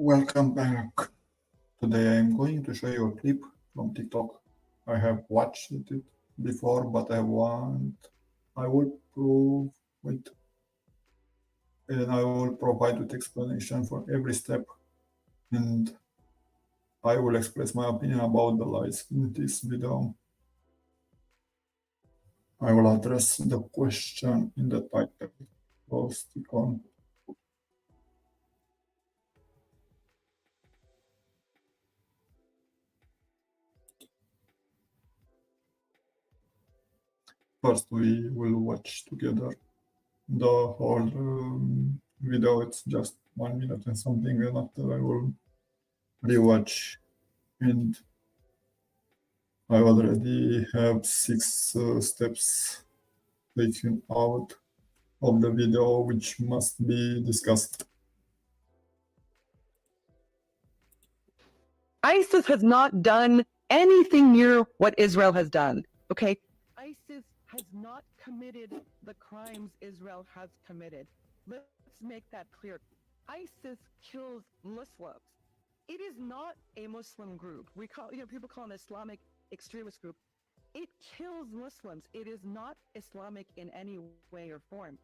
Welcome back. Today I'm going to show you a clip from TikTok. I have watched it before, but I will prove it, and I will provide with explanation for every step, and I will express my opinion about the lies in this video. I will address the question in the title. So stick on. First, we will watch together the whole video. It's just 1 minute and something, and after I will rewatch, and I already have 6 steps taken out of the video which must be discussed. ISIS has not done anything near what Israel has done, okay? ISIS has not committed the crimes Israel has committed. Let's make that clear. ISIS kills Muslims. It is not a Muslim group. We call, people call it an Islamic extremist group. It kills Muslims. It is not Islamic in any way or form.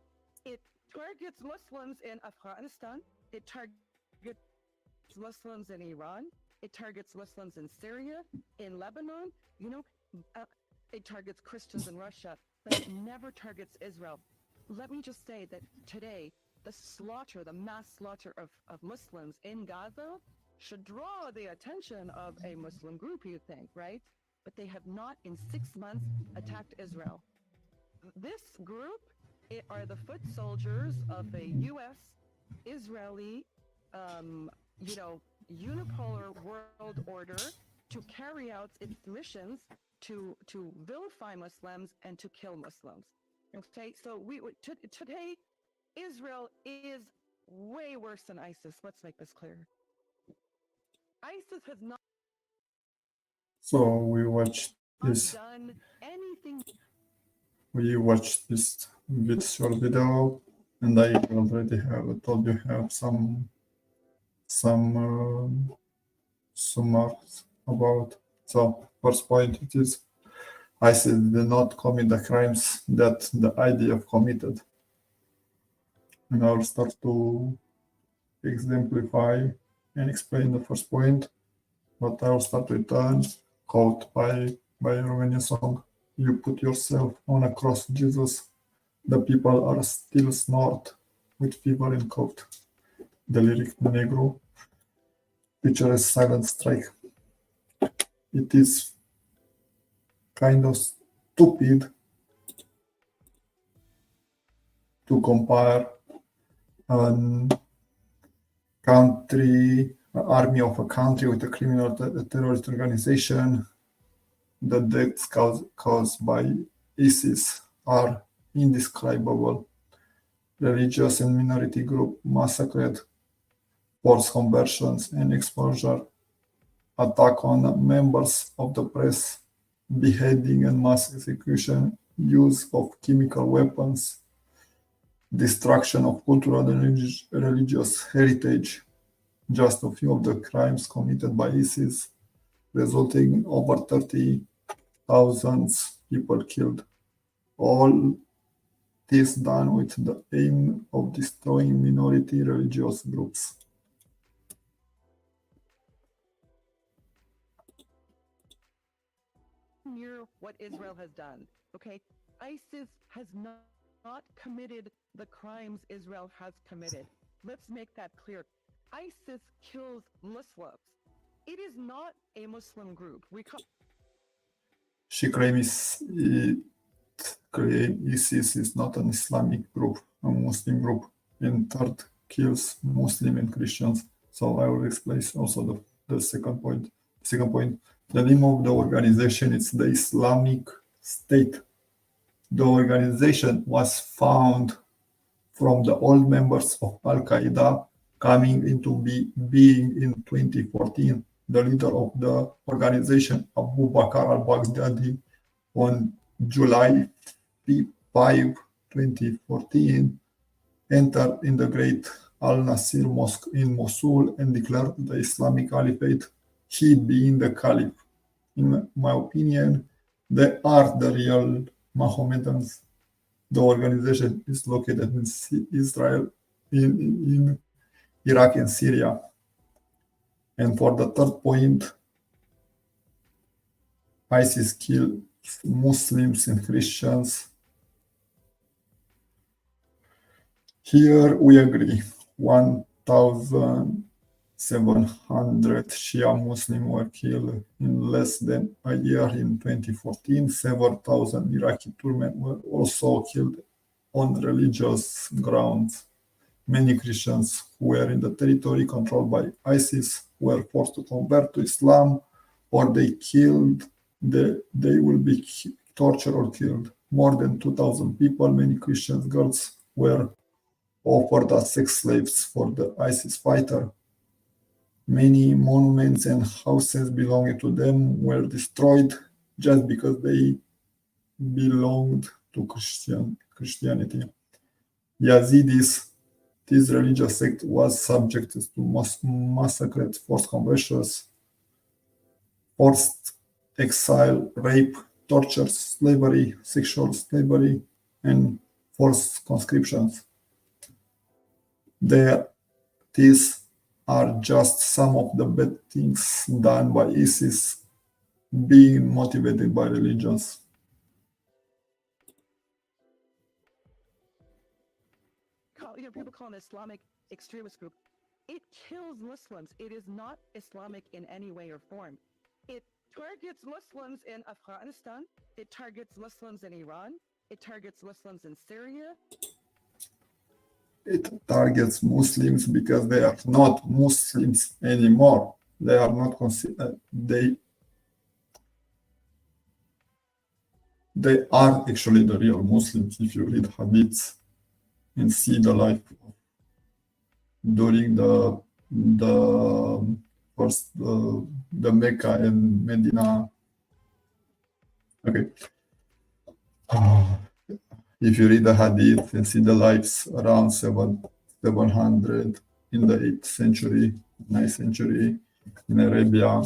It targets Muslims in Afghanistan. It targets Muslims in Iran. It targets Muslims in Syria, in Lebanon, it targets Christians in Russia, but it never targets Israel. Let me just say that today, the mass slaughter of Muslims in Gaza should draw the attention of a Muslim group, you think, right? But they have not in 6 months attacked Israel. This group are the foot soldiers of a U.S. Israeli, unipolar world order to carry out its missions to vilify Muslims and to kill Muslims. Okay, so today Israel is way worse than ISIS. Let's make this clear. ISIS has not. So we watched this. Done anything. We watched this short video, and I already told you have some remarks about. So first point, it is ISIS did not commit the crimes that the IDF committed. And I'll start to exemplify and explain the first point, but I'll start with a quote by a Romanian song. You put yourself on a cross, Jesus. The people are still snort with fever and coat. The lyric Negro picture a silent strike. It is kind of stupid to compare an army of a country with a criminal terrorist organization. The deaths caused by ISIS are indescribable. Religious and minority group massacred, forced conversions and exposure, attack on members of the press, beheading and mass execution, use of chemical weapons, destruction of cultural and religious heritage, just a few of the crimes committed by ISIS, resulting in over 30,000 people killed. All this done with the aim of destroying minority religious groups. Near what Israel has done, okay? ISIS has not committed the crimes Israel has committed. Let's make that clear. ISIS kills Muslims. It is not a Muslim group. She claims ISIS is not an Islamic group, a Muslim group, and third, kills Muslim and Christians. So I will explain also the second point. The name of the organization is the Islamic State. The organization was found from the old members of Al-Qaeda coming into being in 2014. The leader of the organization, Abu Bakr al-Baghdadi, on July 5, 2014, entered in the Great al-Nasir Mosque in Mosul and declared the Islamic Caliphate, he being the Caliph. In my opinion, they are the real Mohammedans. The organization is located in Israel, in Iraq and Syria. And for the third point, ISIS kills Muslims and Christians. Here we agree. 1,700 Shia Muslims were killed in less than a year in 2014. Several thousand Iraqi Turkmen were also killed on religious grounds. Many Christians who were in the territory controlled by ISIS were forced to convert to Islam, or they will be tortured or killed. More than 2,000 people, many Christian girls, were offered as sex slaves for the ISIS fighter. Many monuments and houses belonging to them were destroyed just because they belonged to Christianity. Yazidis, this religious sect, was subjected to massacres, forced conversions, forced exile, rape, torture, slavery, sexual slavery, and forced conscriptions. These are just some of the bad things done by ISIS, being motivated by religions. People call an Islamic extremist group. It kills Muslims. It is not Islamic in any way or form. It targets Muslims in Afghanistan. It targets Muslims in Iran. It targets Muslims in Syria. It targets Muslims because they are not Muslims anymore. They are not considered. They are actually the real Muslims if you read hadiths and see the life during the first the Mecca and Medina. Okay. If you read the hadith and see the lives around 700 in the 8th century, 9th century in Arabia,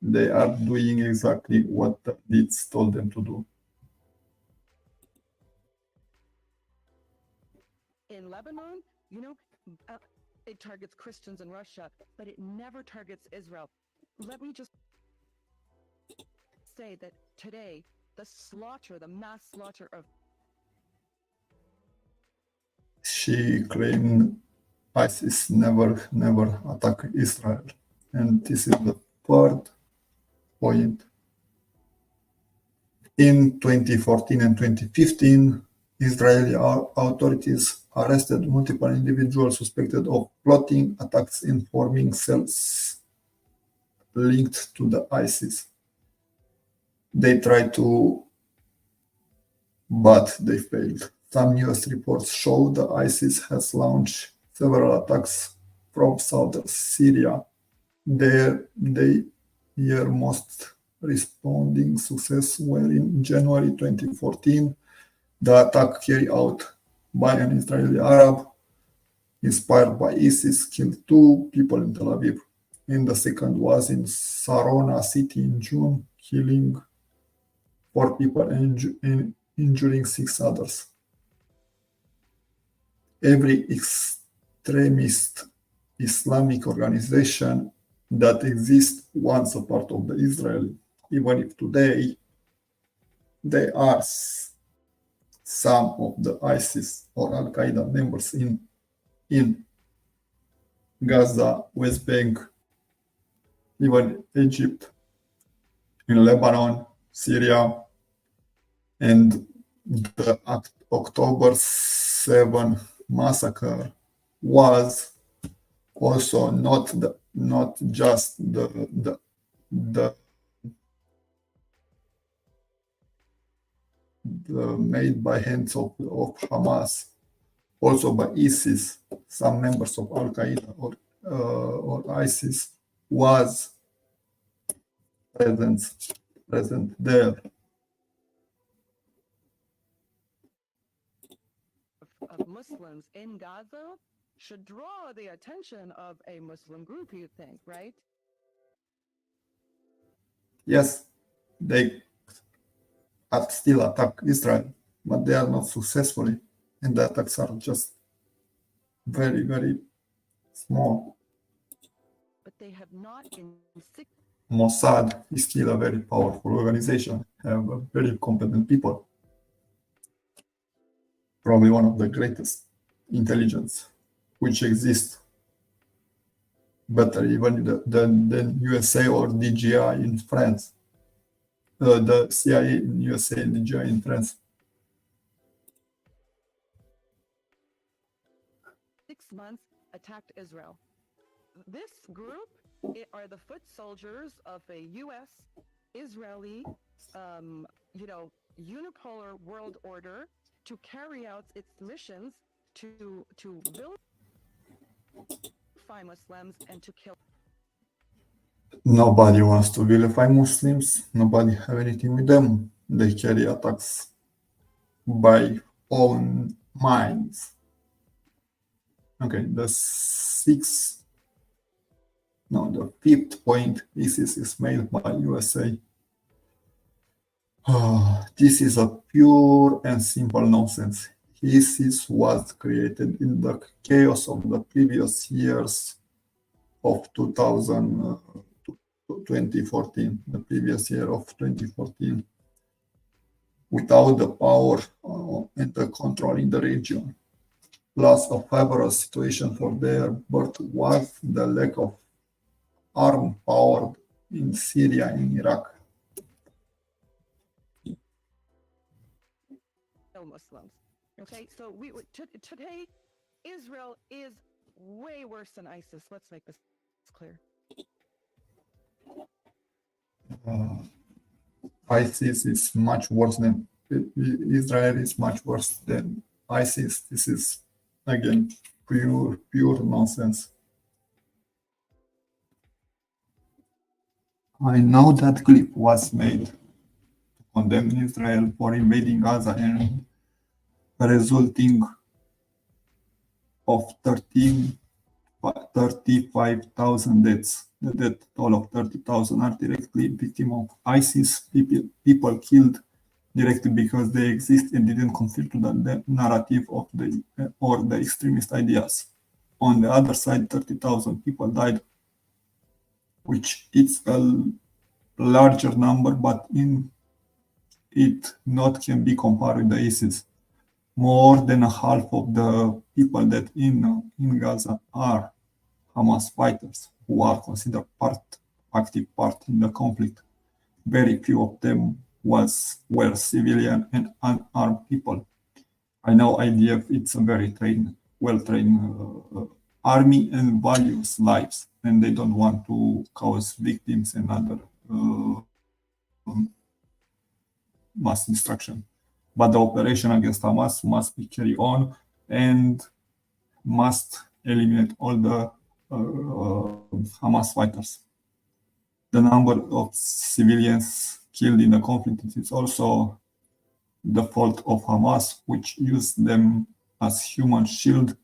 they are doing exactly what the hadiths told them to do. In Lebanon, it targets Christians in Russia, but it never targets Israel. Let me just say that today, the mass slaughter of... She claimed ISIS never attacked Israel. And this is the third point. In 2014 and 2015, Israeli authorities arrested multiple individuals suspected of plotting attacks and forming cells linked to the ISIS. They tried to, but they failed. Some US reports show the ISIS has launched several attacks from southern Syria. Their most responding success were in January 2014. The attack carried out by an Israeli Arab inspired by ISIS killed 2 people in Tel Aviv. And the second was in Sarona city in June, killing 4 people and injuring 6 others. Every extremist Islamic organization that exists once a part of the Israel, even if today they are some of the ISIS or Al-Qaeda members in Gaza, West Bank, even Egypt, in Lebanon, Syria, and the October 7 massacre was also not just the made by hands of Hamas, also by ISIS. Some members of Al Qaeda or ISIS was present there. Of Muslims in Gaza, should draw the attention of a Muslim group, you think, right? Yes, they still attack Israel, but they are not successfully, and the attacks are just very, very small. But they have not in six. Mossad is still a very powerful organization, have very competent people, probably one of the greatest intelligence which exists, better even than USA or DGI in France, the CIA in USA and DGI in France. 6 months attacked Israel. This group are the foot soldiers of a U.S. Israeli, unipolar world order to carry out its missions to vilify Muslims and to kill. Nobody wants to vilify Muslims. Nobody have anything with them. They carry attacks by own minds. Okay, the fifth point ISIS is made by USA. This is a pure and simple nonsense. ISIS was created in the chaos of the previous years of 2014, the previous year of 2014, without the power and the control in the region. Plus, a favorable situation for their birth was the lack of armed power in Syria and Iraq. Muslims. Okay, so today, Israel is way worse than ISIS. Let's make this clear. ISIS is much worse than Israel is much worse than ISIS. This is again pure nonsense. I know that clip was made to condemn Israel for invading Gaza and resulting of 35,000 deaths. The death toll of 30,000 are directly victim of ISIS people killed directly because they exist and didn't conform to the narrative of the extremist ideas. On the other side, 30,000 people died, which is a larger number, but it not can be compared with the ISIS. More than a half of the people that in Gaza are Hamas fighters who are considered active part in the conflict. Very few of them were civilian and unarmed people. I know IDF, it's a very well-trained army and values lives, and they don't want to cause victims and other mass destruction. But the operation against Hamas must be carried on and must eliminate all the Hamas fighters. The number of civilians killed in the conflict is also the fault of Hamas, which used them as human shield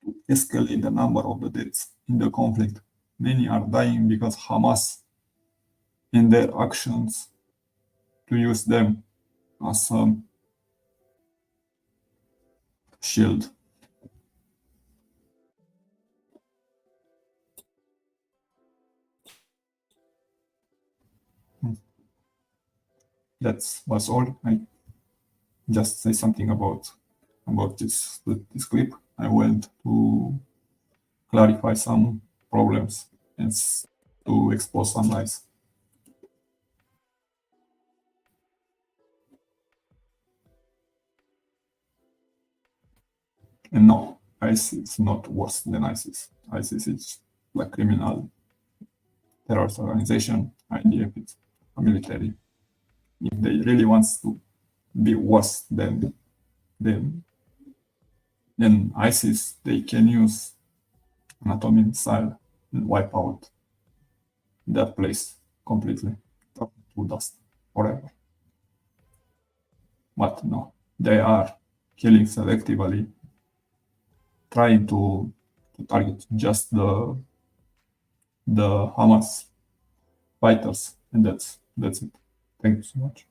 to escalate the number of the deaths in the conflict. Many are dying because Hamas, in their actions, to use them as a shield. That was all. I just say something about this clip. I went to clarify some problems and to expose some lies. And no, ISIS is not worse than ISIS. ISIS is a criminal terrorist organization. IDF is a military. If they really want to be worse than ISIS, they can use an atomic missile and wipe out that place completely, to dust forever. But no, they are killing selectively, trying to to target just the Hamas fighters, and that's it. Thank you so much.